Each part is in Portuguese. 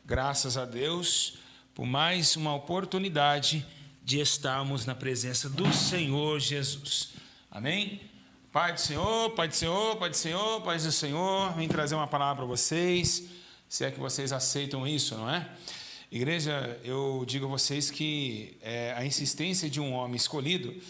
graças a Deus por mais uma oportunidade de estarmos na presença do Senhor Jesus. Amém? Pai do Senhor, Pai do Senhor, Pai do Senhor, Pai do Senhor, vim trazer uma palavra para vocês, se é que vocês aceitam isso, não é? Igreja, eu digo a vocês que a insistência de um homem escolhido,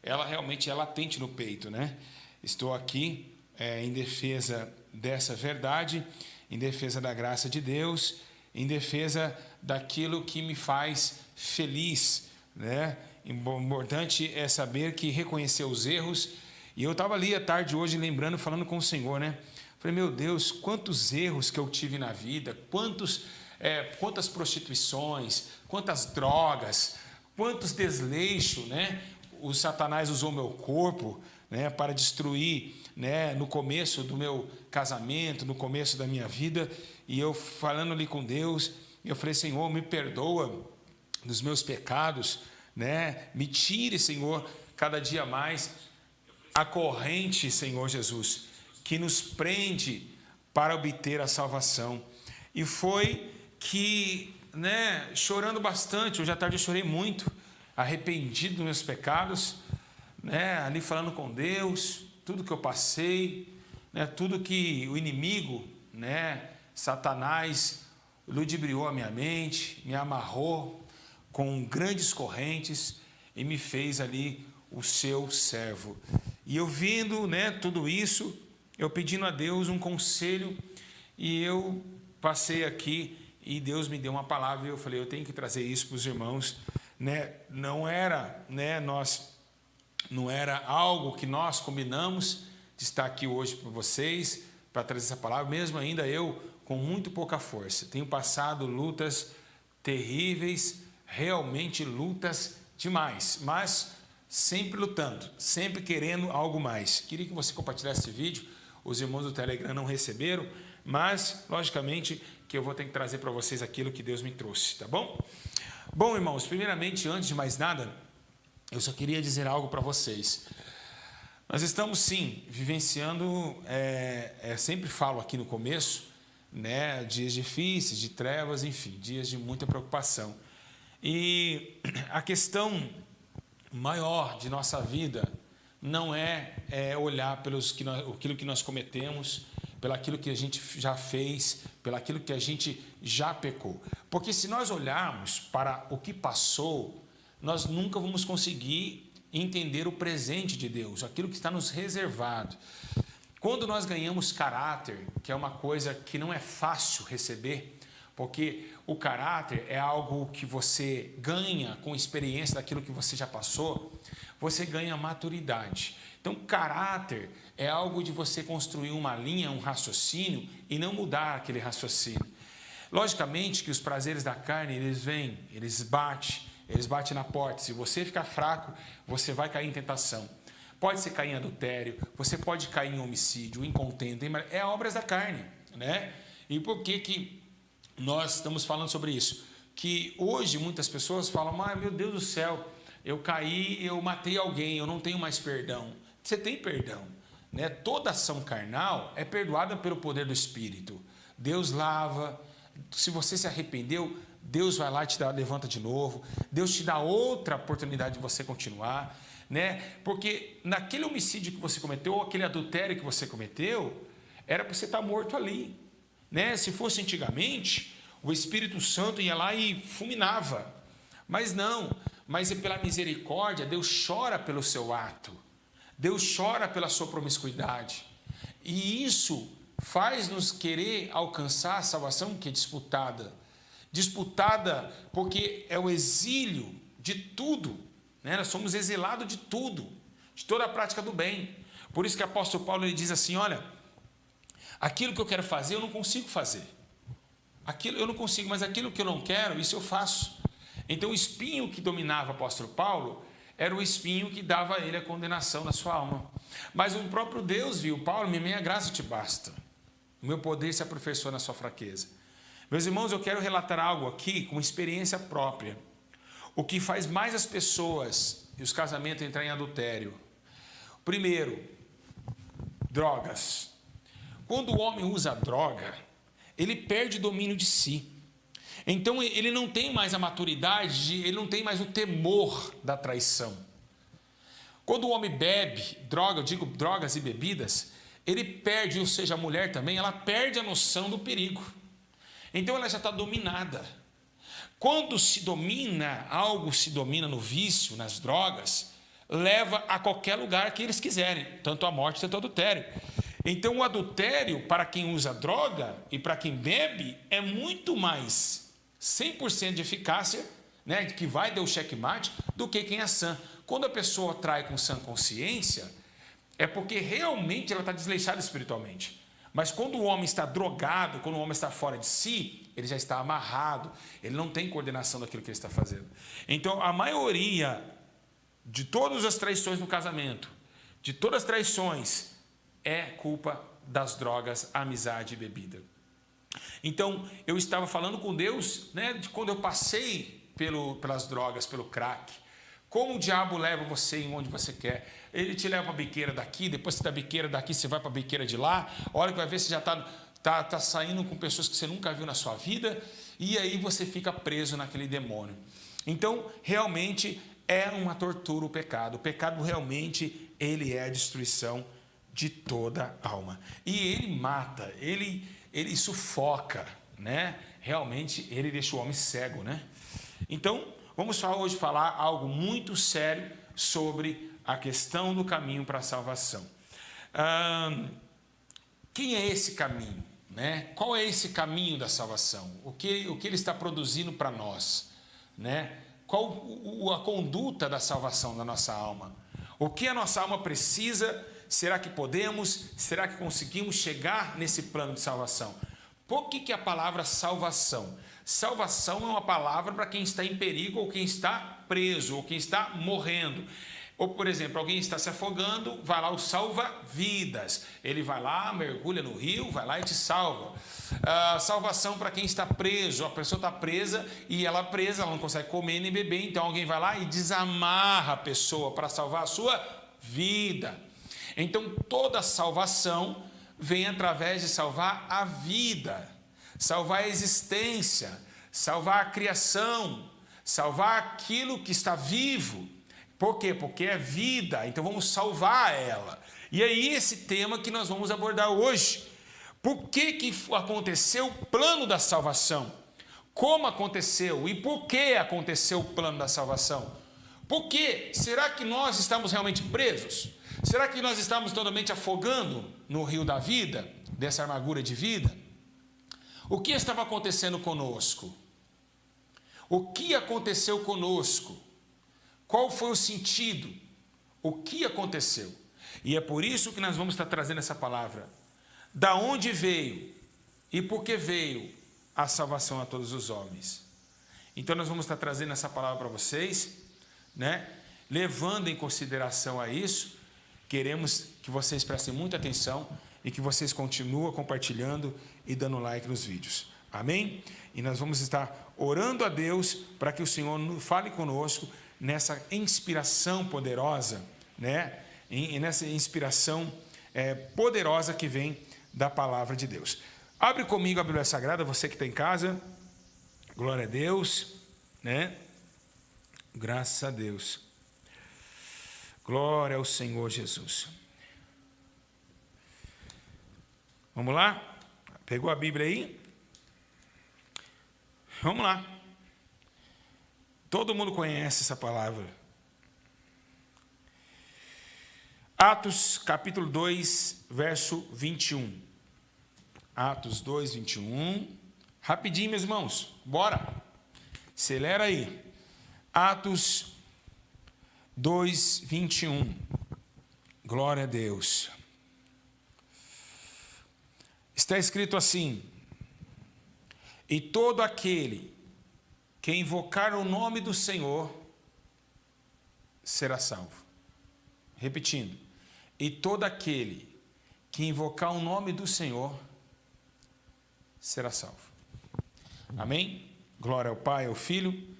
ela realmente é latente no peito, né? Estou aqui em defesa dessa verdade, em defesa da graça de Deus, em defesa daquilo que me faz feliz, né? Importante é saber que reconhecer os erros. E eu estava ali à tarde hoje lembrando, falando com o Senhor, né? Falei, meu Deus, quantos erros que eu tive na vida, quantas prostituições, quantas drogas, quantos desleixos, né? O Satanás usou meu corpo, né, para destruir, né, no começo do meu casamento, no começo da minha vida, e eu falando ali com Deus, eu falei, Senhor, me perdoa dos meus pecados, né? Me tire, Senhor, cada dia mais a corrente, Senhor Jesus, que nos prende para obter a salvação. E foi que, né, chorando bastante, hoje à tarde eu chorei muito, arrependido dos meus pecados, né, ali falando com Deus, tudo que eu passei, né, tudo que o inimigo, né, Satanás, ludibriou a minha mente, me amarrou com grandes correntes e me fez ali o seu servo. E eu vendo, né, tudo isso, eu pedindo a Deus um conselho, e eu passei aqui e Deus me deu uma palavra e eu falei, eu tenho que trazer isso para os irmãos, né? Não era algo que nós combinamos de estar aqui hoje para vocês, para trazer essa palavra, mesmo ainda eu com muito pouca força. Tenho passado lutas terríveis, realmente lutas demais, mas sempre lutando, sempre querendo algo mais. Queria que você compartilhasse esse vídeo, os irmãos do Telegram não receberam, mas, logicamente, que eu vou ter que trazer para vocês aquilo que Deus me trouxe, tá bom? Bom, irmãos, primeiramente, antes de mais nada, eu só queria dizer algo para vocês. Nós estamos, sim, vivenciando, sempre falo aqui no começo, né, dias difíceis, de trevas, enfim, dias de muita preocupação. E a questão maior de nossa vida não é olhar aquilo que nós cometemos, pelaquilo que a gente já fez, pelaquilo que a gente já pecou. Porque se nós olharmos para o que passou, nós nunca vamos conseguir entender o presente de Deus, aquilo que está nos reservado. Quando nós ganhamos caráter, que é uma coisa que não é fácil receber, porque o caráter é algo que você ganha com experiência daquilo que você já passou, você ganha maturidade. Então, caráter é algo de você construir uma linha, um raciocínio e não mudar aquele raciocínio. Logicamente que os prazeres da carne, eles vêm, eles batem na porta. Se você ficar fraco, você vai cair em tentação. Pode ser cair em adultério, você pode cair em homicídio, em contenda, obras da carne, né? E por que nós estamos falando sobre isso? Que hoje muitas pessoas falam, meu Deus do céu, eu caí, eu matei alguém, eu não tenho mais perdão. Você tem perdão, né? Toda ação carnal é perdoada pelo poder do Espírito. Deus lava, se você se arrependeu, Deus vai lá e levanta de novo, Deus te dá outra oportunidade de você continuar, né? Porque naquele homicídio que você cometeu, ou aquele adultério que você cometeu, era para você estar morto ali, né? Se fosse antigamente, o Espírito Santo ia lá e fulminava, mas não, mas é pela misericórdia, Deus chora pelo seu ato, Deus chora pela sua promiscuidade, e isso faz-nos querer alcançar a salvação que é disputada porque é o exílio de tudo, né? Nós somos exilados de tudo, de toda a prática do bem. Por isso que o apóstolo Paulo ele diz assim, olha, aquilo que eu quero fazer eu não consigo fazer, mas aquilo que eu não quero, isso eu faço. Então o espinho que dominava o apóstolo Paulo era o espinho que dava a ele a condenação na sua alma. Mas o próprio Deus viu, Paulo, minha graça te basta, o meu poder se aperfeiçoa na sua fraqueza. Meus irmãos, eu quero relatar algo aqui com experiência própria. O que faz mais as pessoas e os casamentos entrarem em adultério? Primeiro, drogas. Quando o homem usa droga, ele perde o domínio de si. Então ele não tem mais a maturidade, ele não tem mais o temor da traição. Quando o homem bebe droga, eu digo drogas e bebidas, ele perde, ou seja, a mulher também, ela perde a noção do perigo. Então ela já está dominada. Quando se domina, algo se domina no vício, nas drogas, leva a qualquer lugar que eles quiserem, tanto a morte, tanto o adultério. Então o adultério, para quem usa droga e para quem bebe, é muito mais 100% de eficácia, né, que vai dar o checkmate, do que quem é sã. Quando a pessoa trai com sã consciência, é porque realmente ela está desleixada espiritualmente. Mas quando o homem está drogado, quando o homem está fora de si, ele já está amarrado, ele não tem coordenação daquilo que ele está fazendo. Então, a maioria de todas as traições no casamento, de todas as traições, é culpa das drogas, amizade e bebida. Então, eu estava falando com Deus, né, de quando eu passei pelas drogas, pelo crack, como o diabo leva você em onde você quer. Ele te leva para a biqueira daqui, depois da biqueira daqui você vai para a biqueira de lá, a hora que vai ver você já está saindo com pessoas que você nunca viu na sua vida, e aí você fica preso naquele demônio. Então, realmente é uma tortura o pecado. O pecado realmente, ele é a destruição de toda a alma. E ele mata, ele sufoca, né? Realmente, ele deixa o homem cego, né? Então, vamos hoje falar algo muito sério sobre a questão do caminho para a salvação. Quem é esse caminho, né? Qual é esse caminho da salvação? O que ele está produzindo para nós, né? Qual a conduta da salvação da nossa alma? O que a nossa alma precisa? Será que podemos? Será que conseguimos chegar nesse plano de salvação? Por que a palavra salvação? Salvação é uma palavra para quem está em perigo, ou quem está preso, ou quem está morrendo. Ou, por exemplo, alguém está se afogando, vai lá o salva-vidas. Ele vai lá, mergulha no rio, vai lá e te salva. Salvação para quem está preso. A pessoa está presa e ela presa, ela não consegue comer nem beber. Então alguém vai lá e desamarra a pessoa para salvar a sua vida. Então toda salvação vem através de salvar a vida, salvar a existência, salvar a criação, salvar aquilo que está vivo. Por quê? Porque é vida, então vamos salvar ela. E aí esse tema que nós vamos abordar hoje. Por que aconteceu o plano da salvação? Como aconteceu e por que aconteceu o plano da salvação? Por quê? Será que nós estamos realmente presos? Será que nós estamos totalmente afogando no rio da vida, dessa amargura de vida? O que estava acontecendo conosco? O que aconteceu conosco? Qual foi o sentido? O que aconteceu? E é por isso que nós vamos estar trazendo essa palavra. Da onde veio e por que veio a salvação a todos os homens? Então nós vamos estar trazendo essa palavra para vocês, né? Levando em consideração a isso, queremos que vocês prestem muita atenção e que vocês continuem compartilhando e dando like nos vídeos. Amém? E nós vamos estar orando a Deus para que o Senhor fale conosco nessa inspiração poderosa, né? Nessa inspiração poderosa que vem da palavra de Deus. Abre comigo a Bíblia Sagrada, você que está em casa. Glória a Deus, né? Graças a Deus. Glória ao Senhor Jesus. Vamos lá? Pegou a Bíblia aí? Vamos lá. Todo mundo conhece essa palavra. Atos capítulo 2, verso 21. Atos 2, 21. Rapidinho, meus irmãos. Bora. Acelera aí. Atos 2, 21. Glória a Deus. Está escrito assim: e todo aquele que invocar o nome do Senhor será salvo. Repetindo, e todo aquele que invocar o nome do Senhor será salvo. Amém? Glória ao Pai, ao Filho,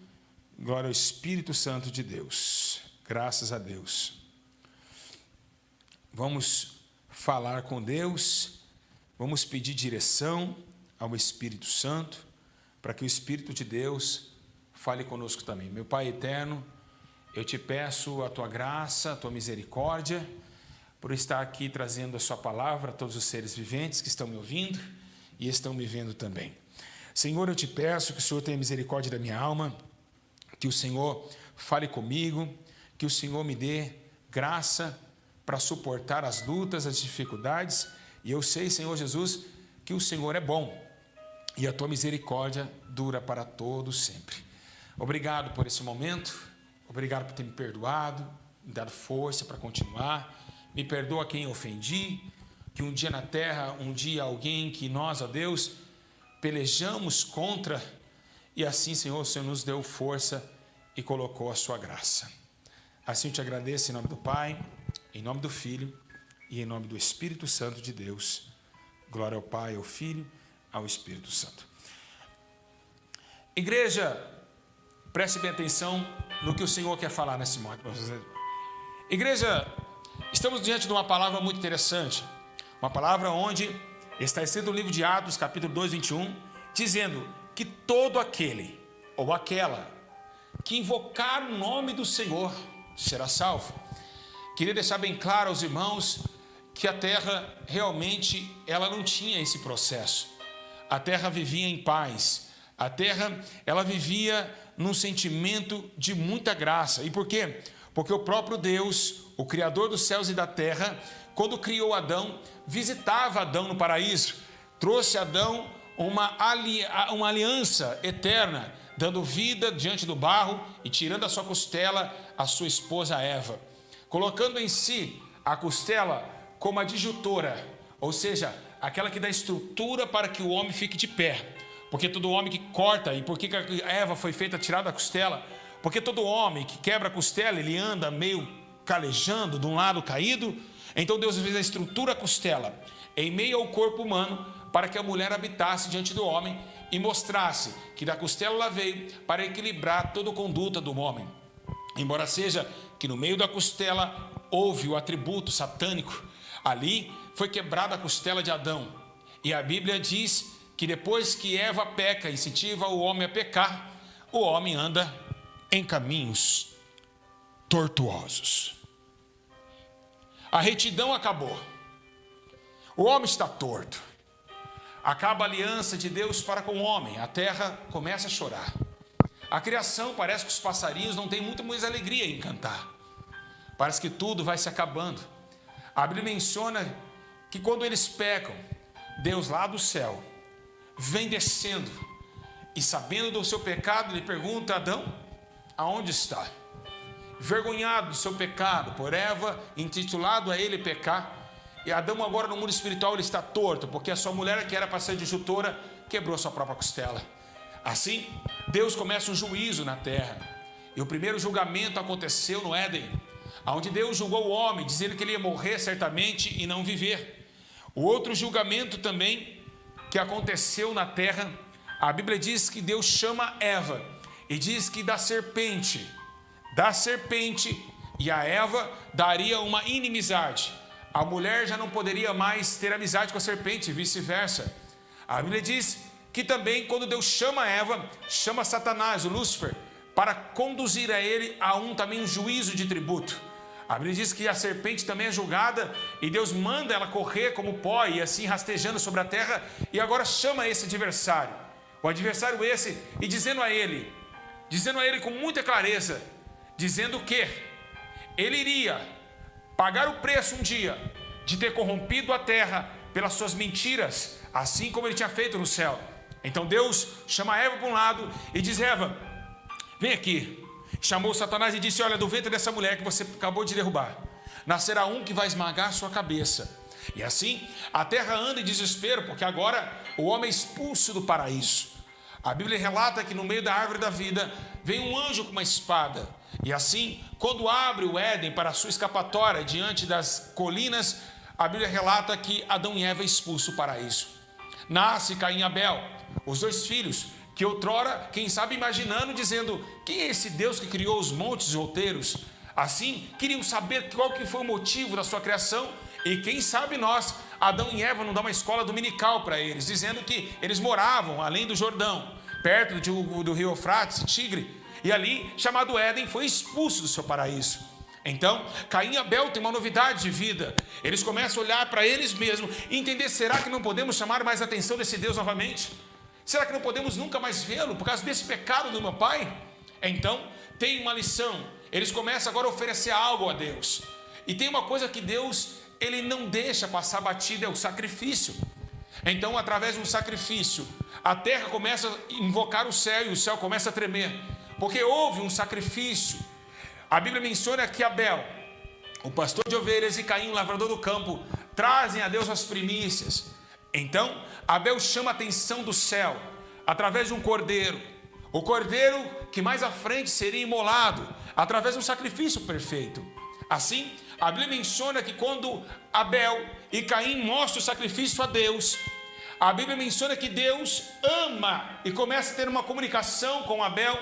glória ao Espírito Santo de Deus. Graças a Deus. Vamos falar com Deus, vamos pedir direção ao Espírito Santo, para que o Espírito de Deus fale conosco também. Meu Pai eterno, eu te peço a tua graça, a tua misericórdia, por estar aqui trazendo a sua palavra a todos os seres viventes que estão me ouvindo e estão me vendo também. Senhor, eu te peço que o Senhor tenha misericórdia da minha alma, que o Senhor fale comigo, que o Senhor me dê graça para suportar as lutas, as dificuldades, e eu sei, Senhor Jesus, que o Senhor é bom e a tua misericórdia dura para todos sempre. Obrigado por esse momento, obrigado por ter me perdoado, me dado força para continuar. Me perdoa quem eu ofendi, que um dia na terra, um dia alguém que nós, ó Deus, pelejamos contra, e assim, Senhor, o Senhor nos deu força e colocou a sua graça. Assim eu te agradeço em nome do Pai, em nome do Filho e em nome do Espírito Santo de Deus. Glória ao Pai, ao Filho, ao Espírito Santo. Igreja, preste bem atenção no que o Senhor quer falar nesse momento. Igreja, estamos diante de uma palavra muito interessante, uma palavra onde está escrito no livro de Atos, capítulo 2, 21, dizendo que todo aquele ou aquela que invocar o nome do Senhor será salvo. Queria deixar bem claro aos irmãos que a terra realmente ela não tinha esse processo. A terra vivia em paz, a terra ela vivia num sentimento de muita graça. E por quê? Porque o próprio Deus, o Criador dos céus e da terra, quando criou Adão, visitava Adão no paraíso, trouxe a Adão uma aliança eterna, dando vida diante do barro e tirando da sua costela a sua esposa Eva, colocando em si a costela como a disjuntora, ou seja, aquela que dá estrutura para que o homem fique de pé. Porque todo homem que corta, e por que a Eva foi feita tirada da costela? Porque todo homem que quebra a costela, ele anda meio calejando, de um lado caído. Então Deus fez a estrutura a costela em meio ao corpo humano, para que a mulher habitasse diante do homem e mostrasse que da costela ela veio para equilibrar toda a conduta do homem. Embora seja que no meio da costela houve o atributo satânico, ali foi quebrada a costela de Adão. E a Bíblia diz que depois que Eva peca e incentiva o homem a pecar, o homem anda em caminhos tortuosos. A retidão acabou. O homem está torto. Acaba a aliança de Deus para com o homem. A terra começa a chorar. A criação, parece que os passarinhos não têm muita mais alegria em cantar. Parece que tudo vai se acabando. A Bíblia menciona que quando eles pecam, Deus lá do céu vem descendo e, sabendo do seu pecado, ele pergunta a Adão: aonde está? Vergonhado do seu pecado, por Eva intitulado a ele pecar, e Adão agora no mundo espiritual ele está torto, porque a sua mulher, que era para ser disjuntora, quebrou sua própria costela. Assim, Deus começa um juízo na terra, e o primeiro julgamento aconteceu no Éden, onde Deus julgou o homem, dizendo que ele ia morrer certamente e não viver. O outro julgamento também que aconteceu na terra, a Bíblia diz que Deus chama Eva e diz que da serpente e a Eva daria uma inimizade. A mulher já não poderia mais ter amizade com a serpente e vice-versa. A Bíblia diz que também quando Deus chama Eva, chama Satanás, o Lúcifer, para conduzir a ele a também um juízo de tributo. A Bíblia diz que a serpente também é julgada e Deus manda ela correr como pó e assim rastejando sobre a terra, e agora chama esse adversário. O adversário esse, e dizendo a ele com muita clareza, dizendo que ele iria pagar o preço um dia de ter corrompido a terra pelas suas mentiras, assim como ele tinha feito no céu. Então Deus chama Eva para um lado e diz: Eva, vem aqui. Chamou Satanás e disse: olha, do ventre dessa mulher que você acabou de derrubar, nascerá um que vai esmagar sua cabeça. E assim a terra anda em desespero, porque agora o homem é expulso do paraíso. A Bíblia relata que no meio da árvore da vida vem um anjo com uma espada. E assim, quando abre o Éden para a sua escapatória diante das colinas, a Bíblia relata que Adão e Eva é expulso do paraíso. Nasce Caim e Abel, os dois filhos, que outrora, quem sabe imaginando, dizendo: quem é esse Deus que criou os montes e outeiros? Assim, queriam saber qual que foi o motivo da sua criação. E quem sabe nós, Adão e Eva, não dá uma escola dominical para eles, dizendo que eles moravam além do Jordão, perto do rio Eufrates, Tigre, e ali, chamado Éden, foi expulso do seu paraíso. Então, Caim e Abel têm uma novidade de vida. Eles começam a olhar para eles mesmos e entender, será que não podemos chamar mais a atenção desse Deus novamente? Será que não podemos nunca mais vê-lo por causa desse pecado do meu pai? Então, tem uma lição. Eles começam agora a oferecer algo a Deus. E tem uma coisa que Deus, Ele não deixa passar batida, é o sacrifício. Então, através de um sacrifício, a terra começa a invocar o céu e o céu começa a tremer. Porque houve um sacrifício. A Bíblia menciona que Abel, o pastor de ovelhas, e Caim, o lavrador do campo, trazem a Deus as primícias. Então, Abel chama a atenção do céu, através de um cordeiro. O cordeiro que mais à frente seria imolado, através de um sacrifício perfeito. Assim, a Bíblia menciona que quando Abel e Caim mostram o sacrifício a Deus, a Bíblia menciona que Deus ama e começa a ter uma comunicação com Abel,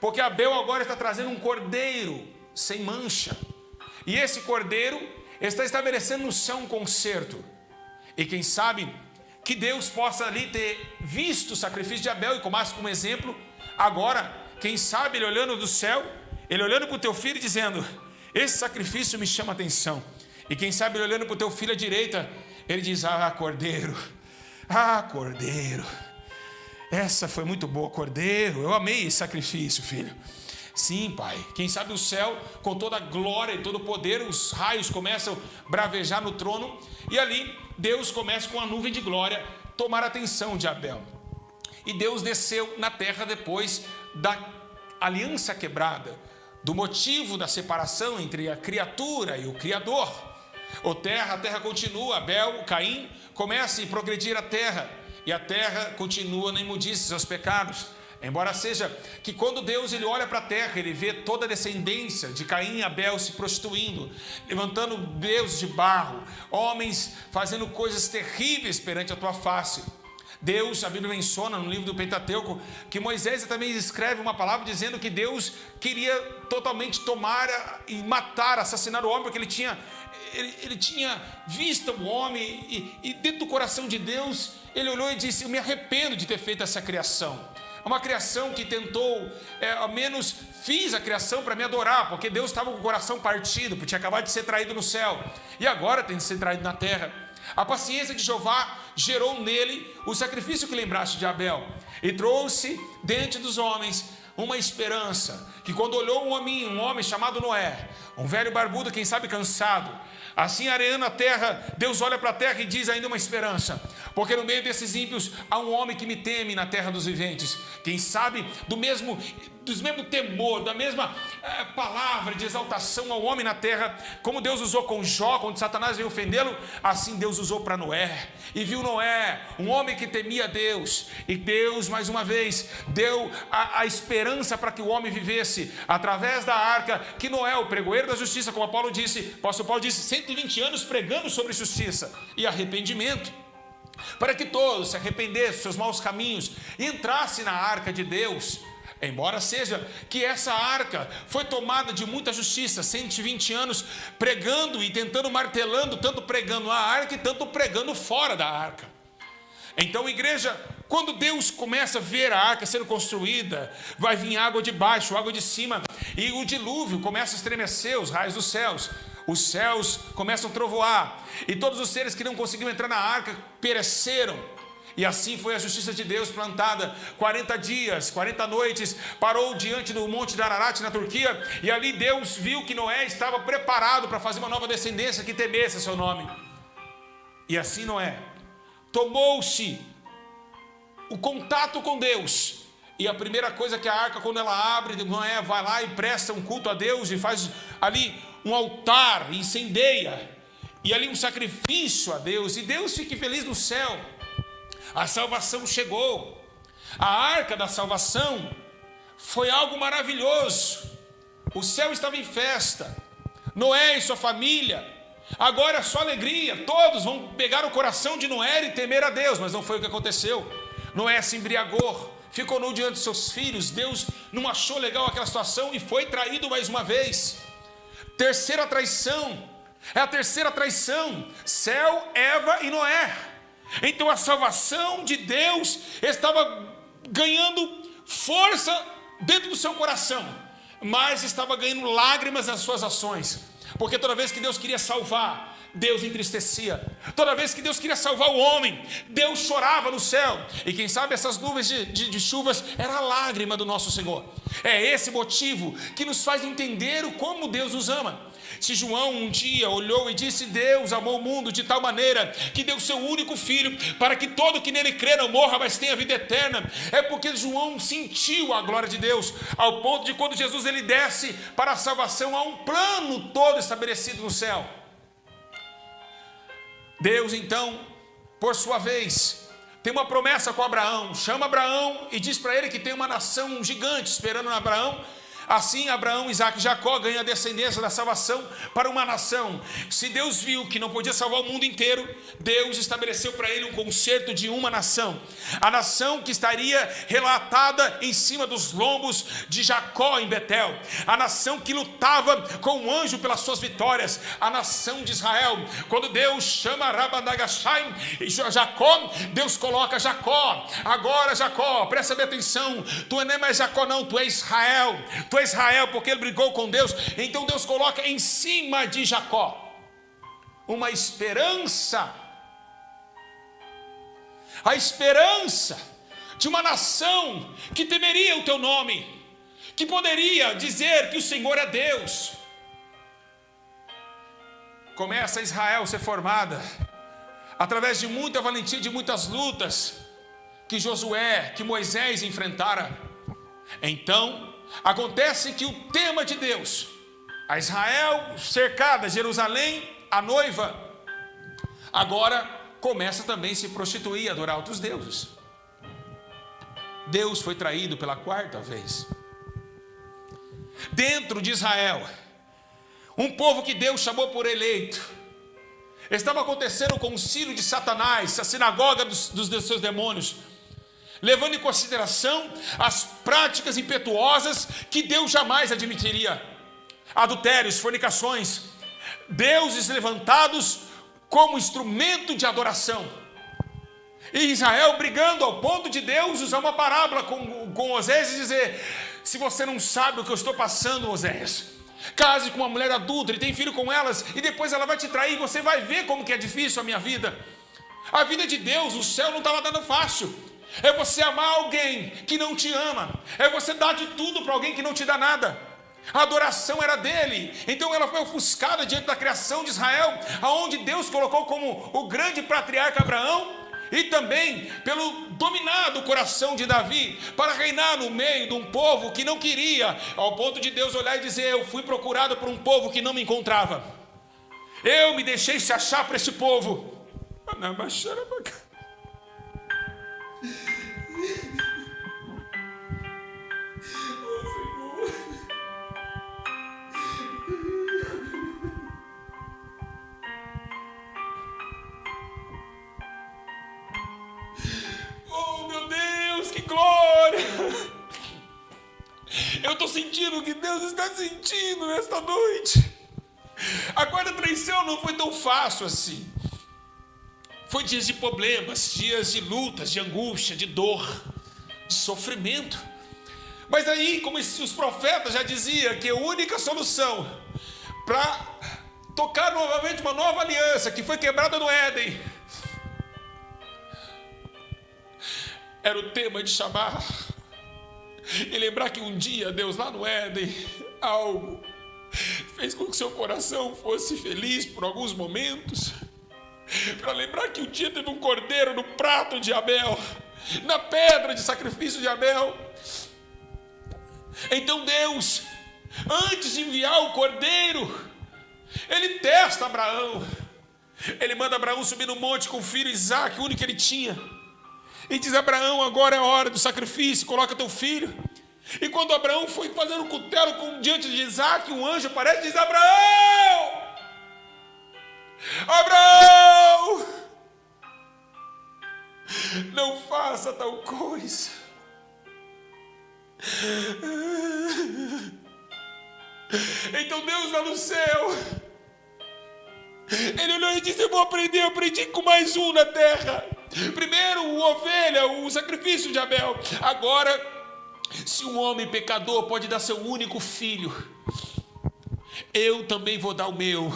porque Abel agora está trazendo um cordeiro sem mancha. E esse cordeiro está estabelecendo no céu um concerto. E quem sabe que Deus possa ali ter visto o sacrifício de Abel e tomasse como exemplo. Agora, quem sabe ele olhando do céu, ele olhando para o teu filho e dizendo, esse sacrifício me chama a atenção. E quem sabe ele olhando para o teu filho à direita, ele diz, cordeiro, essa foi muito boa, cordeiro, eu amei esse sacrifício, filho. Sim, pai. Quem sabe o céu, com toda a glória e todo o poder, os raios começam a bravejar no trono, e ali Deus começa com a nuvem de glória tomar a atenção de Abel. E Deus desceu na terra depois da aliança quebrada, do motivo da separação entre a criatura e o Criador. A terra continua, Abel, Caim, começa a progredir a terra, e a terra continua na imundície, seus pecados. Embora seja que quando Deus ele olha para a terra, ele vê toda a descendência de Caim e Abel se prostituindo, levantando deuses de barro, homens fazendo coisas terríveis perante a tua face. Deus, a Bíblia menciona no livro do Pentateuco, que Moisés também escreve uma palavra dizendo que Deus queria totalmente tomar e matar, assassinar o homem, porque ele tinha visto o homem e dentro do coração de Deus, ele olhou e disse, eu me arrependo de ter feito essa criação. Uma criação que tentou, ao menos fiz a criação para me adorar, porque Deus estava com o coração partido, porque tinha acabado de ser traído no céu, e agora tem de ser traído na terra. A paciência de Jeová gerou nele o sacrifício que lembraste de Abel, e trouxe diante dos homens uma esperança, que quando olhou um homem chamado Noé, um velho barbudo, quem sabe cansado, assim areando a terra, Deus olha para a terra e diz ainda uma esperança, porque no meio desses ímpios há um homem que me teme na terra dos viventes. Quem sabe do mesmo temor, da mesma palavra de exaltação ao homem na terra, como Deus usou com Jó, quando Satanás veio ofendê-lo, assim Deus usou para Noé. E viu Noé, um homem que temia a Deus, e Deus mais uma vez deu a esperança para que o homem vivesse através da arca, que Noé, o pregoeiro da justiça, como o apóstolo Paulo disse, 120 anos pregando sobre justiça e arrependimento, para que todos se arrependessem dos seus maus caminhos e entrassem na arca de Deus. Embora seja que essa arca foi tomada de muita justiça, 120 anos pregando e tentando, martelando, tanto pregando a arca e tanto pregando fora da arca. Então, igreja, quando Deus começa a ver a arca sendo construída, vai vir água de baixo, água de cima, e o dilúvio começa a estremecer os raios dos céus. Os céus começam a trovoar, e todos os seres que não conseguiram entrar na arca pereceram. E assim foi a justiça de Deus plantada. 40 dias, 40 noites, parou diante do monte de Ararat na Turquia, e ali Deus viu que Noé estava preparado para fazer uma nova descendência que temesse a seu nome. E assim Noé tomou-se o contato com Deus, e a primeira coisa que a arca, quando ela abre, Noé vai lá e presta um culto a Deus, e faz ali um altar, e incendeia, e ali um sacrifício a Deus, e Deus fique feliz no céu. A salvação chegou. A arca da salvação foi algo maravilhoso. O céu estava em festa, Noé e sua família, agora é só alegria. Todos vão pegar o coração de Noé e temer a Deus, mas não foi o que aconteceu. Noé se embriagou, ficou nu diante de seus filhos. Deus não achou legal aquela situação e foi traído mais uma vez. Terceira traição, é a terceira traição, Céu, Eva e Noé. Então a salvação de Deus estava ganhando força dentro do seu coração, mas estava ganhando lágrimas nas suas ações, porque toda vez que Deus queria salvar, Deus entristecia. Toda vez que Deus queria salvar o homem, Deus chorava no céu. E quem sabe essas nuvens de chuvas era a lágrima do nosso Senhor. É esse motivo que nos faz entender como Deus nos ama. Se João um dia olhou e disse: Deus amou o mundo de tal maneira que deu seu único filho, para que todo que nele crê não morra, mas tenha vida eterna, é porque João sentiu a glória de Deus, ao ponto de quando Jesus ele desce para a salvação, há um plano todo estabelecido no céu. Deus então, por sua vez, tem uma promessa com Abraão, chama Abraão e diz para ele que tem uma nação gigante esperando Abraão. Assim Abraão, Isaac e Jacó ganham a descendência da salvação para uma nação. Se Deus viu que não podia salvar o mundo inteiro, Deus estabeleceu para ele um concerto de uma nação. A nação que estaria relatada em cima dos lombos de Jacó em Betel. A nação que lutava com o anjo pelas suas vitórias. A nação de Israel. Quando Deus chama Rabanagashai e Jacó, Deus coloca Jacó. Agora Jacó, presta bem atenção, tu não é mais Jacó não, tu é Israel. Tu é Israel, porque ele brigou com Deus. Então Deus coloca em cima de Jacó uma esperança, a esperança de uma nação que temeria o teu nome, que poderia dizer que o Senhor é Deus. Começa Israel a ser formada através de muita valentia, de muitas lutas que Josué, que Moisés enfrentara. Então acontece que o tema de Deus, a Israel cercada, Jerusalém, a noiva, agora começa também a se prostituir e adorar outros deuses. Deus foi traído pela quarta vez. Dentro de Israel, um povo que Deus chamou por eleito, estava acontecendo o concílio de Satanás, a sinagoga dos seus demônios, levando em consideração as práticas impetuosas que Deus jamais admitiria. Adultérios, fornicações, deuses levantados como instrumento de adoração. E Israel brigando ao ponto de Deus usar uma parábola com Oséias e dizer: se você não sabe o que eu estou passando, Oséias, case com uma mulher adulta e tem filho com elas, e depois ela vai te trair, você vai ver como que é difícil a minha vida. A vida de Deus, o céu não estava dando fácil. É você amar alguém que não te ama. É você dar de tudo para alguém que não te dá nada. A adoração era dele. Então ela foi ofuscada diante da criação de Israel, aonde Deus colocou como o grande patriarca Abraão, e também pelo dominado coração de Davi, para reinar no meio de um povo que não queria, ao ponto de Deus olhar e dizer: eu fui procurado por um povo que não me encontrava. Eu me deixei se achar para esse povo. Oh meu Deus, que glória! Eu estou sentindo o que Deus está sentindo nesta noite. A quarta traição não foi tão fácil assim. Foi dias de problemas, dias de lutas, de angústia, de dor, de sofrimento. Mas aí, como os profetas já diziam, que a única solução para tocar novamente uma nova aliança que foi quebrada no Éden era o tema de chamar e lembrar que um dia Deus lá no Éden algo fez com que seu coração fosse feliz por alguns momentos, para lembrar que um dia teve um cordeiro no prato de Abel, na pedra de sacrifício de Abel. Então Deus, antes de enviar o cordeiro, ele testa Abraão. Ele manda Abraão subir no monte com o filho Isaac, o único que ele tinha, e diz: Abraão, agora é a hora do sacrifício, coloca teu filho. E quando Abraão foi fazendo um cutelo diante de Isaac, um anjo aparece e diz: Abraão! Abraão! Não faça tal coisa. Então Deus lá no céu, ele olhou e disse: eu vou aprender, eu aprendi com mais um na terra. Primeiro o ovelha, o sacrifício de Abel. Agora, se um homem pecador pode dar seu único filho, eu também vou dar o meu.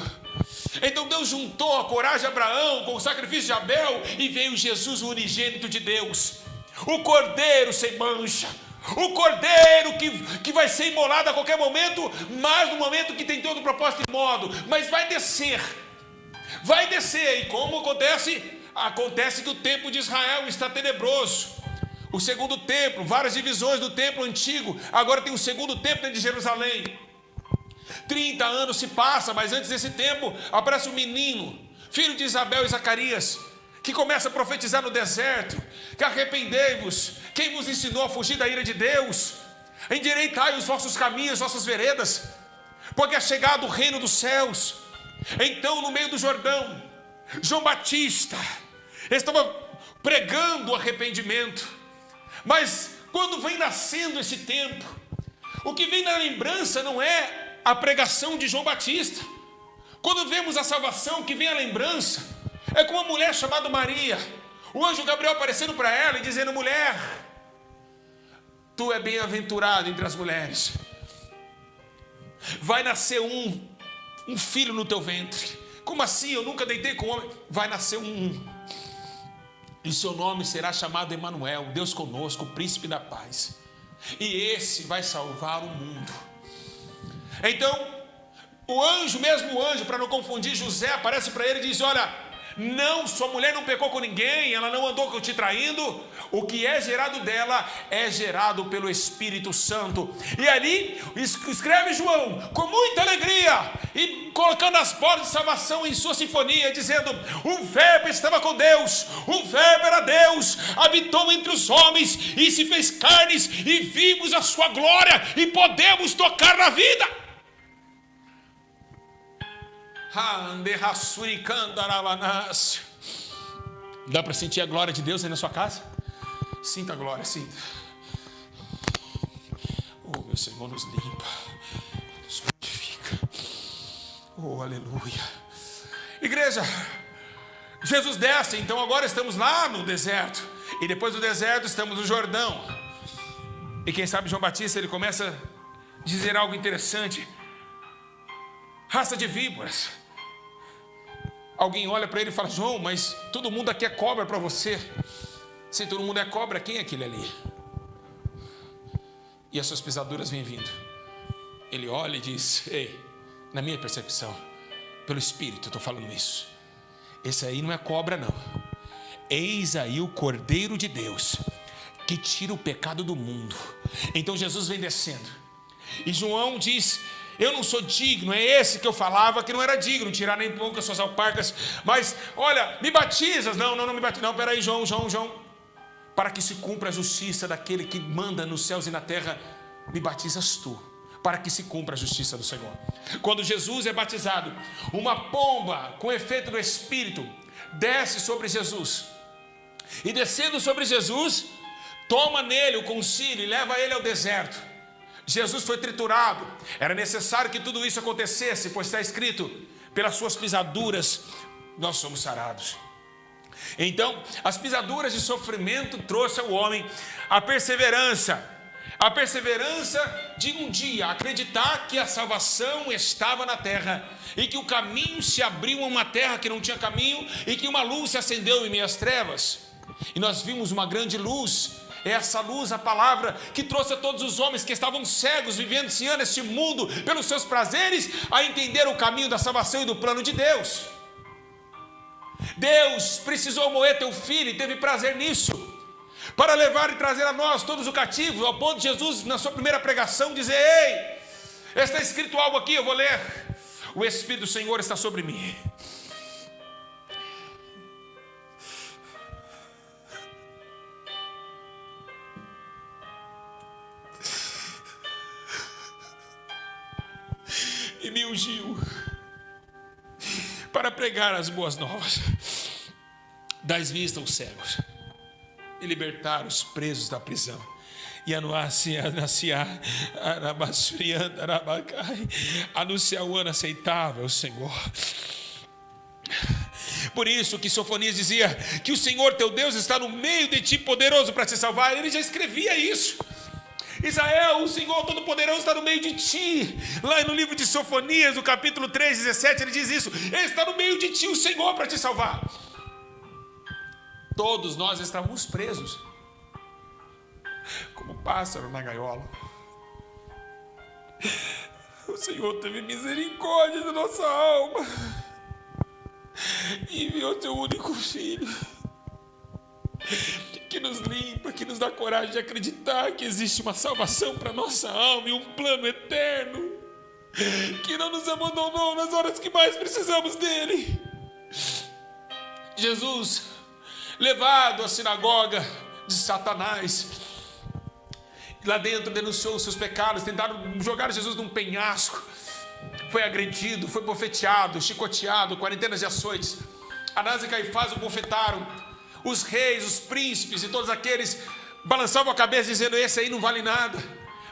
Então Deus juntou a coragem de Abraão com o sacrifício de Abel, e veio Jesus, o unigênito de Deus, o cordeiro sem mancha, o cordeiro que vai ser imolado a qualquer momento, mas no momento que tem todo o propósito e modo, mas vai descer. E como acontece? Acontece que o templo de Israel está tenebroso. O segundo templo, várias divisões do templo antigo, agora tem o segundo templo de Jerusalém. 30 anos se passa, mas antes desse tempo aparece um menino, filho de Isabel e Zacarias, que começa a profetizar no deserto, que arrependei-vos, quem vos ensinou a fugir da ira de Deus? Endireitai os vossos caminhos, as vossas veredas, porque é chegado o reino dos céus. Então, no meio do Jordão, João Batista estava pregando o arrependimento, mas quando vem nascendo esse tempo, o que vem na lembrança não é a pregação de João Batista. Quando vemos a salvação, que vem a lembrança é com uma mulher chamada Maria, o anjo Gabriel aparecendo para ela e dizendo: mulher, tu é bem-aventurada entre as mulheres, vai nascer um filho no teu ventre. Como assim? Eu nunca deitei com homem. Vai nascer e seu nome será chamado Emanuel, Deus conosco, o príncipe da paz, e esse vai salvar o mundo. Então mesmo o anjo, para não confundir José, aparece para ele e diz: olha, não, sua mulher não pecou com ninguém, ela não andou te traindo, o que é gerado dela é gerado pelo Espírito Santo. E ali escreve João com muita alegria e colocando as portas de salvação em sua sinfonia, dizendo: o verbo estava com Deus, o verbo era Deus, habitou entre os homens e se fez carnes, e vimos a sua glória e podemos tocar na vida. Dá para sentir a glória de Deus aí na sua casa? Sinta a glória, sinta. Oh, meu Senhor nos limpa, nos purifica. Oh, aleluia. Igreja, Jesus desce, então agora estamos lá no deserto, e depois do deserto estamos no Jordão. E quem sabe João Batista, ele começa a dizer algo interessante: raça de víboras. Alguém olha para ele e fala: João, mas todo mundo aqui é cobra para você. Se todo mundo é cobra, quem é aquele ali? E as suas pisaduras vêm vindo. Ele olha e diz: ei, na minha percepção, pelo Espírito eu estou falando isso, esse aí não é cobra não. Eis aí o Cordeiro de Deus, que tira o pecado do mundo. Então Jesus vem descendo, e João diz: eu não sou digno, é esse que eu falava que não era digno, tirar nem pouco as suas alparcas, mas olha, me batizas? Não me batizas, não, peraí, João, para que se cumpra a justiça daquele que manda nos céus e na terra, me batizas tu, para que se cumpra a justiça do Senhor. Quando Jesus é batizado, uma pomba com efeito do Espírito desce sobre Jesus, e descendo sobre Jesus, toma nele o concílio e leva ele ao deserto. Jesus foi triturado, era necessário que tudo isso acontecesse, pois está escrito: pelas suas pisaduras nós somos sarados. Então, as pisaduras de sofrimento trouxe ao homem a perseverança de um dia acreditar que a salvação estava na terra, e que o caminho se abriu a uma terra que não tinha caminho, e que uma luz se acendeu em meio às trevas, e nós vimos uma grande luz. Essa luz, a palavra, que trouxe a todos os homens que estavam cegos, vivenciando este mundo pelos seus prazeres, a entender o caminho da salvação e do plano de Deus. Deus precisou moer teu filho e teve prazer nisso, para levar e trazer a nós todos os cativos, ao ponto de Jesus, na sua primeira pregação, dizer: ei, está escrito algo aqui, eu vou ler: o Espírito do Senhor está sobre mim, e me ungiu para pregar as boas novas, dar vista aos cegos, e libertar os presos da prisão, e anunciar o ano aceitável ao Senhor, Por isso que Sofonias dizia que o Senhor teu Deus está no meio de ti, poderoso para te salvar. Ele já escrevia isso. Israel, o Senhor Todo-Poderoso está no meio de ti. Lá no livro de Sofonias, no capítulo 3, 17, ele diz isso. Ele está no meio de ti, o Senhor, para te salvar. Todos nós estávamos presos, como pássaro na gaiola. O Senhor teve misericórdia da nossa alma e enviou seu único filho, que nos limpa, que nos dá coragem de acreditar que existe uma salvação para nossa alma e um plano eterno, que não nos abandonou nas horas que mais precisamos dele. Jesus, levado à sinagoga de Satanás, lá dentro denunciou os seus pecados, tentaram jogar Jesus num penhasco, foi agredido, foi bofeteado, chicoteado, quarentenas de açoites. Anás e Caifás o bofetaram. Os reis, os príncipes e todos aqueles balançavam a cabeça dizendo: esse aí não vale nada,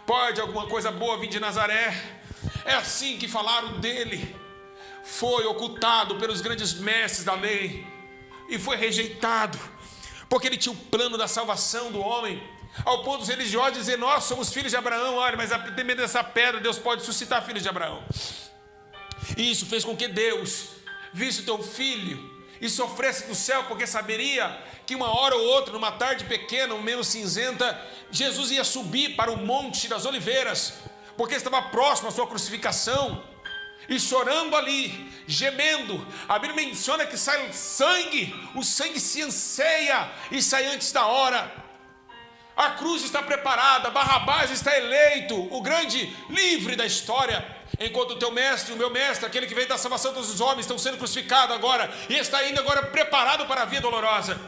pode alguma coisa boa vir de Nazaré. É assim que falaram dele. Foi ocultado pelos grandes mestres da lei e foi rejeitado, porque ele tinha o plano da salvação do homem, ao ponto dos religiosos dizer: nós somos filhos de Abraão. Olha, mas dependendo dessa pedra, Deus pode suscitar filhos de Abraão. E isso fez com que Deus visse o teu filho e sofresse do céu, porque saberia que uma hora ou outra, numa tarde pequena, ou menos cinzenta, Jesus ia subir para o Monte das Oliveiras, porque estava próximo à sua crucificação, e chorando ali, gemendo. A Bíblia menciona que sai sangue, o sangue se anseia e sai antes da hora. A cruz está preparada, Barrabás está eleito, o grande livre da história, enquanto o teu mestre, o meu mestre, aquele que veio da salvação dos homens, estão sendo crucificados agora, e está ainda agora preparado para a vida dolorosa.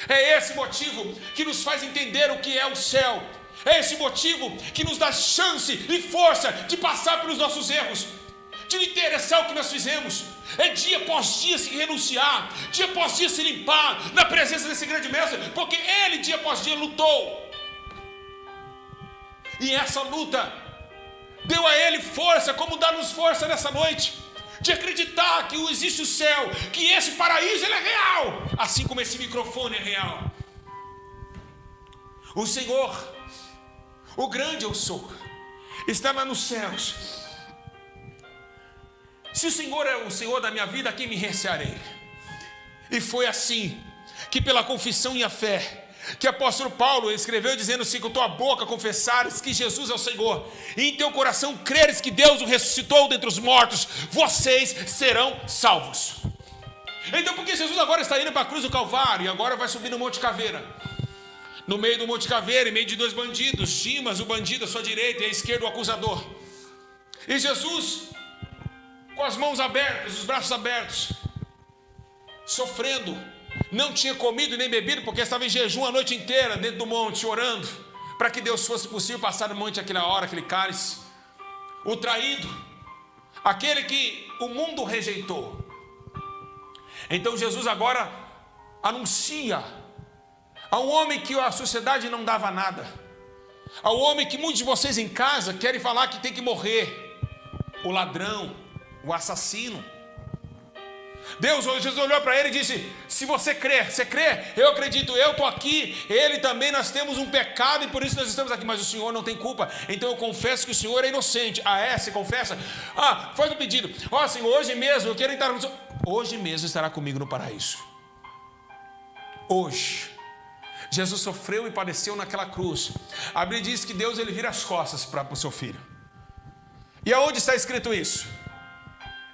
É esse motivo que nos faz entender o que é o céu. É esse motivo que nos dá chance e força de passar pelos nossos erros, de não interessar o que nós fizemos. É dia após dia se renunciar, dia após dia se limpar na presença desse grande mestre, porque ele dia após dia lutou. E essa luta deu a ele força, como dá-nos força nessa noite, de acreditar que existe o céu, que esse paraíso ele é real, assim como esse microfone é real. O Senhor, o grande eu sou, está lá nos céus. Se o Senhor é o Senhor da minha vida, a quem me recearei? E foi assim que, pela confissão e a fé, que o apóstolo Paulo escreveu dizendo assim: com tua boca confessares que Jesus é o Senhor, e em teu coração creres que Deus o ressuscitou dentre os mortos, vocês serão salvos. Então, porque Jesus agora está indo para a cruz do Calvário, e agora vai subir no Monte Caveira. No meio do Monte Caveira, em meio de dois bandidos, Dimas, o bandido à sua direita, e à esquerda o acusador. E Jesus, com as mãos abertas, os braços abertos, sofrendo, não tinha comido nem bebido, porque estava em jejum a noite inteira dentro do monte, orando para que Deus fosse possível passar no monte aquela hora, aquele cálice. O traído, aquele que o mundo rejeitou. Então Jesus agora anuncia ao homem que a sociedade não dava nada, ao homem que muitos de vocês em casa querem falar que tem que morrer, o ladrão, o assassino. Jesus olhou para ele e disse: se você crê, você crê? Eu acredito, eu estou aqui, ele também, nós temos um pecado e por isso nós estamos aqui, mas o Senhor não tem culpa, então eu confesso que o Senhor é inocente. Ah, é? Você confessa? Ah, faz um pedido. Ó, Senhor, hoje mesmo eu quero entrar no Senhor. Hoje mesmo estará comigo no paraíso. Hoje. Jesus sofreu e padeceu naquela cruz. A Bíblia diz que Deus ele vira as costas para o seu filho. E aonde está escrito isso?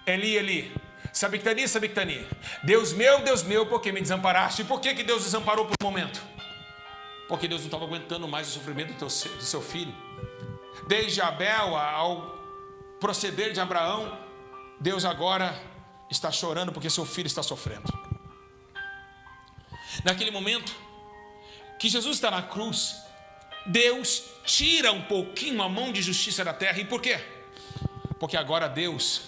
Eli, Eli, sabictani, sabictani. Deus meu, por que me desamparaste? E por que Deus desamparou por um momento? Porque Deus não estava aguentando mais o sofrimento do seu filho. Desde Abel ao proceder de Abraão, Deus agora está chorando porque seu filho está sofrendo. Naquele momento que Jesus está na cruz, Deus tira um pouquinho a mão de justiça da terra. E por quê? Porque agora Deus,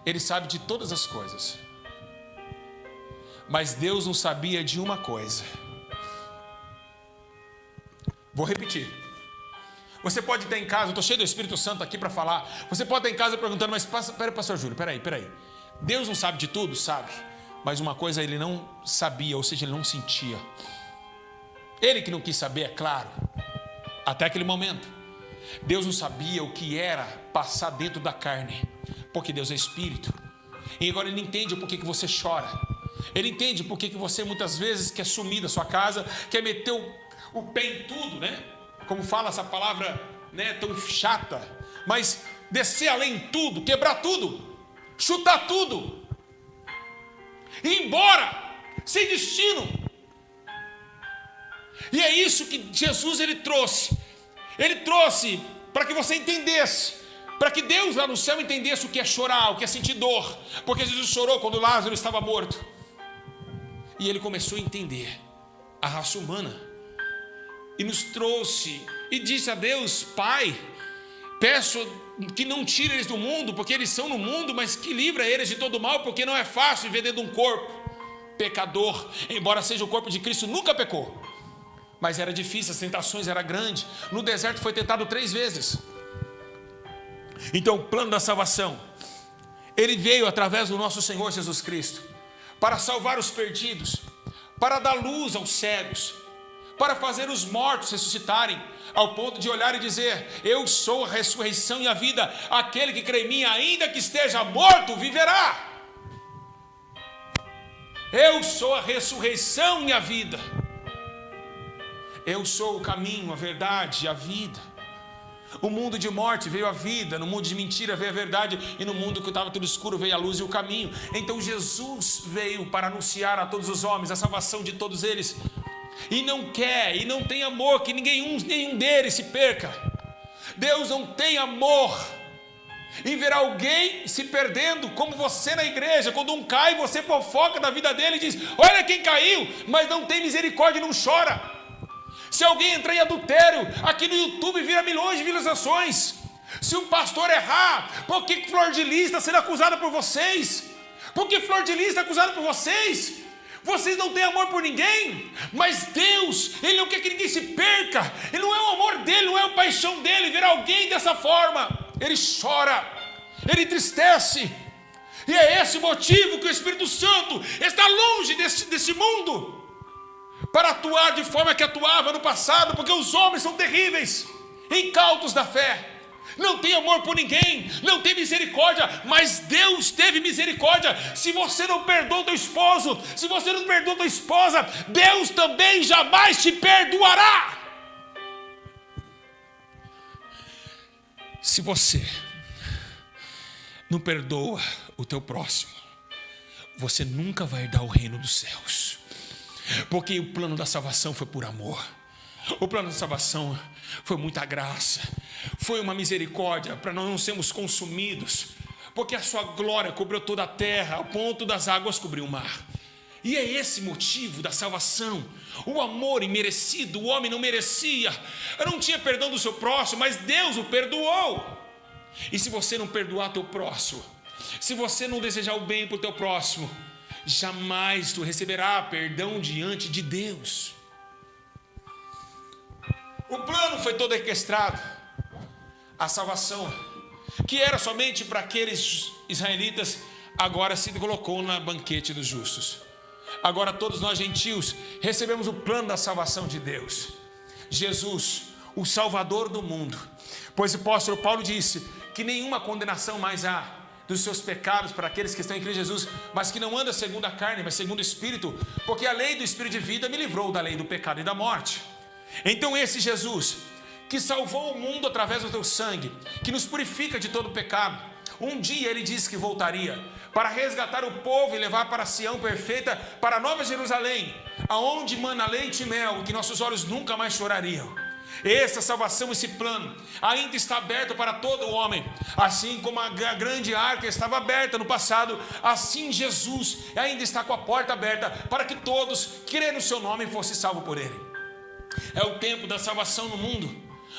ele sabe de todas as coisas, mas Deus não sabia de uma coisa. Vou repetir. Você pode estar em casa, eu estou cheio do Espírito Santo aqui para falar. Você pode estar em casa perguntando: mas peraí, pastor Júlio, peraí. Deus não sabe de tudo? Sabe. Mas uma coisa ele não sabia, ou seja, ele não sentia. Ele que não quis saber, é claro, até aquele momento. Deus não sabia o que era passar dentro da carne, porque Deus é espírito. E agora ele entende o porquê que você chora. Ele entende porquê que você muitas vezes quer sumir da sua casa, quer meter o pé em tudo, né? Como fala essa palavra, né, tão chata. Mas descer além em tudo, quebrar tudo, chutar tudo, ir embora, sem destino. E é isso que Jesus ele trouxe. Ele trouxe para que você entendesse, para que Deus lá no céu entendesse o que é chorar, o que é sentir dor. Porque Jesus chorou quando Lázaro estava morto. E ele começou a entender a raça humana. E nos trouxe e disse a Deus: Pai, peço que não tire eles do mundo, porque eles são no mundo, mas que livra eles de todo mal, porque não é fácil viver dentro de um corpo pecador. Embora seja o corpo de Cristo, nunca pecou. Mas era difícil, as tentações eram grandes. No deserto foi tentado 3 vezes. Então o plano da salvação, ele veio através do nosso Senhor Jesus Cristo, para salvar os perdidos, para dar luz aos cegos, para fazer os mortos ressuscitarem, ao ponto de olhar e dizer: eu sou a ressurreição e a vida, aquele que crê em mim, ainda que esteja morto, viverá. Eu sou a ressurreição e a vida. Eu sou o caminho, a verdade e a vida. O mundo de morte veio a vida, no mundo de mentira veio a verdade, e no mundo que estava tudo escuro veio a luz e o caminho. Então Jesus veio para anunciar a todos os homens a salvação de todos eles, e não quer e não tem amor que nenhum deles se perca. Deus não tem amor em ver alguém se perdendo, como você na igreja. Quando um cai, você fofoca da vida dele e diz: olha quem caiu, mas não tem misericórdia e não chora. Se alguém entrar em adultério, aqui no YouTube vira milhões de visualizações. Se um pastor errar, por que Flor de Lis está sendo acusada por vocês? Por que Flor de Lis está acusada por vocês? Vocês não têm amor por ninguém. Mas Deus, Ele não quer que ninguém se perca. Ele não é o amor dEle, não é a paixão dEle ver alguém dessa forma. Ele chora, Ele entristece. E é esse o motivo que o Espírito Santo está longe desse mundo, para atuar de forma que atuava no passado, porque os homens são terríveis, incautos da fé, não tem amor por ninguém, não tem misericórdia. Mas Deus teve misericórdia. Se você não perdoa teu esposo, se você não perdoa tua esposa, Deus também jamais te perdoará. Se você não perdoa o teu próximo, você nunca vai herdar o reino dos céus. Porque o plano da salvação foi por amor. O plano da salvação foi muita graça, foi uma misericórdia para nós não sermos consumidos, porque a sua glória cobriu toda a terra, ao ponto das águas cobrir o mar. E é esse motivo da salvação, o amor imerecido. O homem não merecia, não tinha perdão do seu próximo, mas Deus o perdoou. E se você não perdoar teu próximo, se você não desejar o bem para o teu próximo, jamais tu receberá perdão diante de Deus. O plano foi todo orquestrado. A salvação, que era somente para aqueles israelitas, agora se colocou na banquete dos justos. Agora todos nós gentios recebemos o plano da salvação de Deus. Jesus, o Salvador do mundo. Pois o apóstolo Paulo disse que nenhuma condenação mais há dos seus pecados para aqueles que estão em Cristo Jesus, mas que não anda segundo a carne, mas segundo o Espírito, porque a lei do Espírito de vida me livrou da lei do pecado e da morte. Então esse Jesus, que salvou o mundo através do teu sangue, que nos purifica de todo pecado, um dia ele disse que voltaria para resgatar o povo e levar para Sião perfeita, para a Nova Jerusalém, aonde mana leite e mel, que nossos olhos nunca mais chorariam. Essa salvação, esse plano ainda está aberto para todo homem. Assim como a grande arca estava aberta no passado, assim Jesus ainda está com a porta aberta para que todos que crêem no seu nome fossem salvos por ele. É o tempo da salvação no mundo.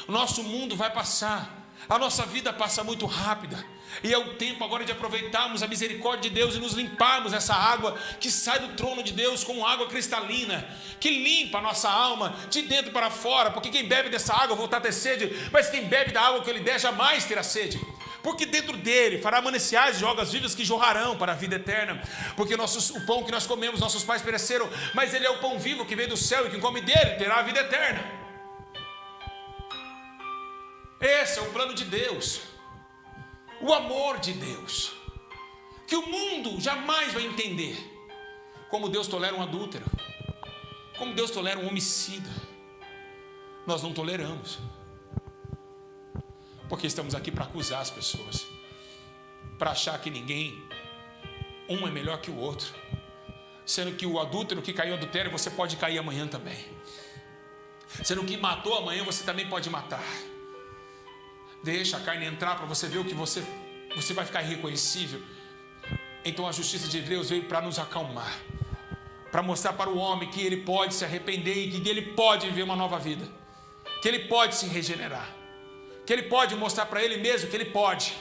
O nosso mundo vai passar, a nossa vida passa muito rápida, e é o tempo agora de aproveitarmos a misericórdia de Deus e nos limparmos essa água que sai do trono de Deus como água cristalina, que limpa a nossa alma de dentro para fora. Porque quem bebe dessa água voltará a ter sede, mas quem bebe da água que ele der jamais terá sede. Porque dentro dele fará mananciais de águas vivas que jorrarão para a vida eterna. Porque o pão que nós comemos, nossos pais pereceram, mas ele é o pão vivo que veio do céu, e quem come dele terá a vida eterna. Esse é o plano de Deus, o amor de Deus, que o mundo jamais vai entender. Como Deus tolera um adúltero, como Deus tolera um homicida. Nós não toleramos, porque estamos aqui para acusar as pessoas, para achar que um é melhor que o outro, sendo que o adúltero que caiu em adultério, você pode cair amanhã também, sendo que matou amanhã, você também pode matar. Deixa a carne entrar para você ver o que você vai ficar irreconhecível. Então a justiça de Deus veio para nos acalmar, para mostrar para o homem que ele pode se arrepender e que ele pode viver uma nova vida, que ele pode se regenerar, que ele pode mostrar para ele mesmo que ele pode,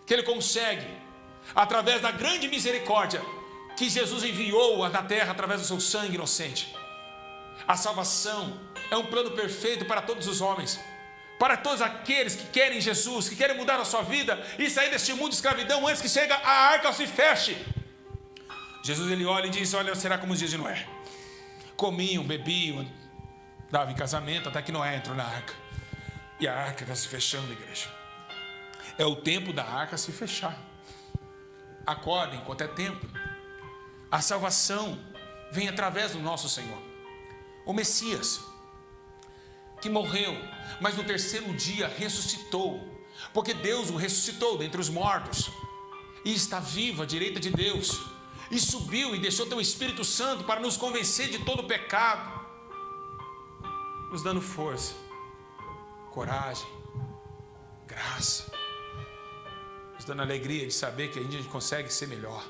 que ele consegue, através da grande misericórdia que Jesus enviou na terra através do seu sangue inocente. A salvação é um plano perfeito para todos os homens, para todos aqueles que querem Jesus, que querem mudar a sua vida e sair deste mundo de escravidão antes que chegue a arca se feche. Jesus, ele olha e diz: olha, será como os dias de Noé. Comiam, bebiam, davam em casamento, até que Noé entrou na arca. E a arca está se fechando, igreja. É o tempo da arca se fechar. Acordem enquanto é tempo. A salvação vem através do nosso Senhor, o Messias, que morreu, mas no terceiro dia ressuscitou, porque Deus o ressuscitou dentre os mortos, e está vivo à direita de Deus, e subiu e deixou teu Espírito Santo para nos convencer de todo o pecado, nos dando força, coragem, graça, nos dando alegria de saber que a gente consegue ser melhor.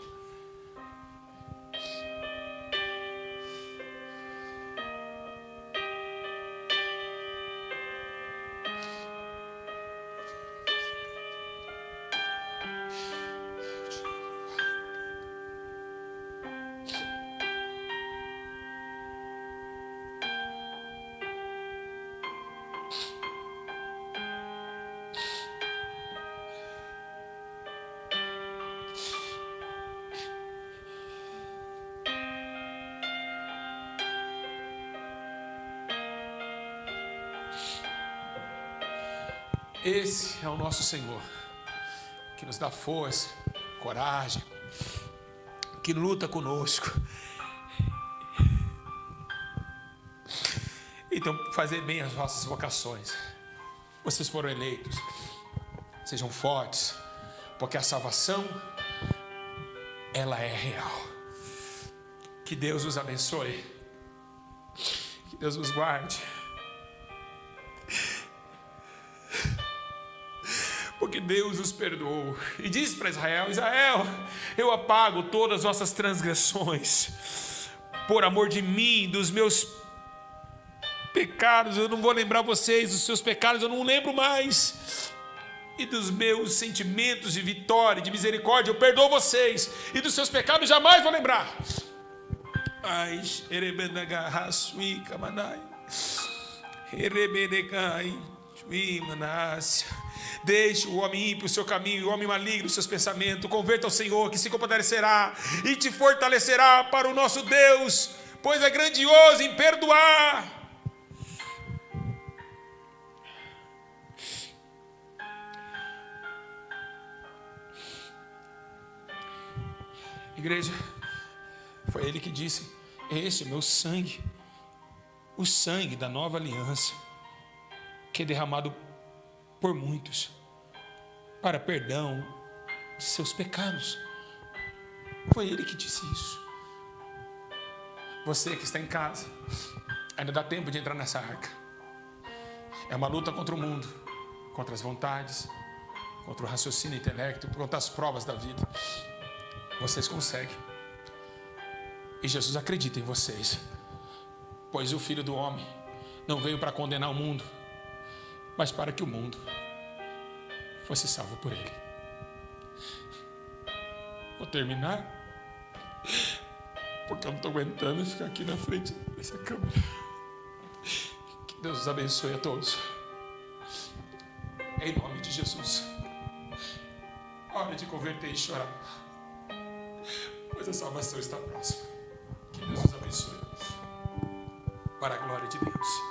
Esse é o nosso Senhor, que nos dá força, coragem, que luta conosco. Então, fazer bem as vossas vocações. Vocês foram eleitos, sejam fortes, porque a salvação, ela é real. Que Deus os abençoe, que Deus os guarde. Porque Deus os perdoou e disse para Israel: Israel, eu apago todas as vossas transgressões, por amor de mim, dos meus pecados, eu não vou lembrar vocês, dos seus pecados eu não lembro mais, e dos meus sentimentos de vitória, de misericórdia, eu perdoo vocês, e dos seus pecados jamais vou lembrar. Ai, deixe o homem ímpio o seu caminho, o homem maligno os seus pensamentos. Converta ao Senhor, que se compadecerá e te fortalecerá para o nosso Deus, pois é grandioso em perdoar. Igreja, foi Ele que disse: este é meu sangue, o sangue da nova aliança, que é derramado por muitos, para perdão de seus pecados. Foi Ele que disse isso. Você que está em casa, ainda dá tempo de entrar nessa arca. É uma luta contra o mundo, contra as vontades, contra o raciocínio intelecto, contra as provas da vida. Vocês conseguem. E Jesus acredita em vocês, pois o Filho do Homem não veio para condenar o mundo, mas para que o mundo fosse salvo por Ele. Vou terminar, porque eu não estou aguentando ficar aqui na frente dessa câmera. Que Deus os abençoe a todos, em nome de Jesus. hora de converter e chorar, pois a salvação está próxima. Que Deus nos abençoe. Para a glória de Deus.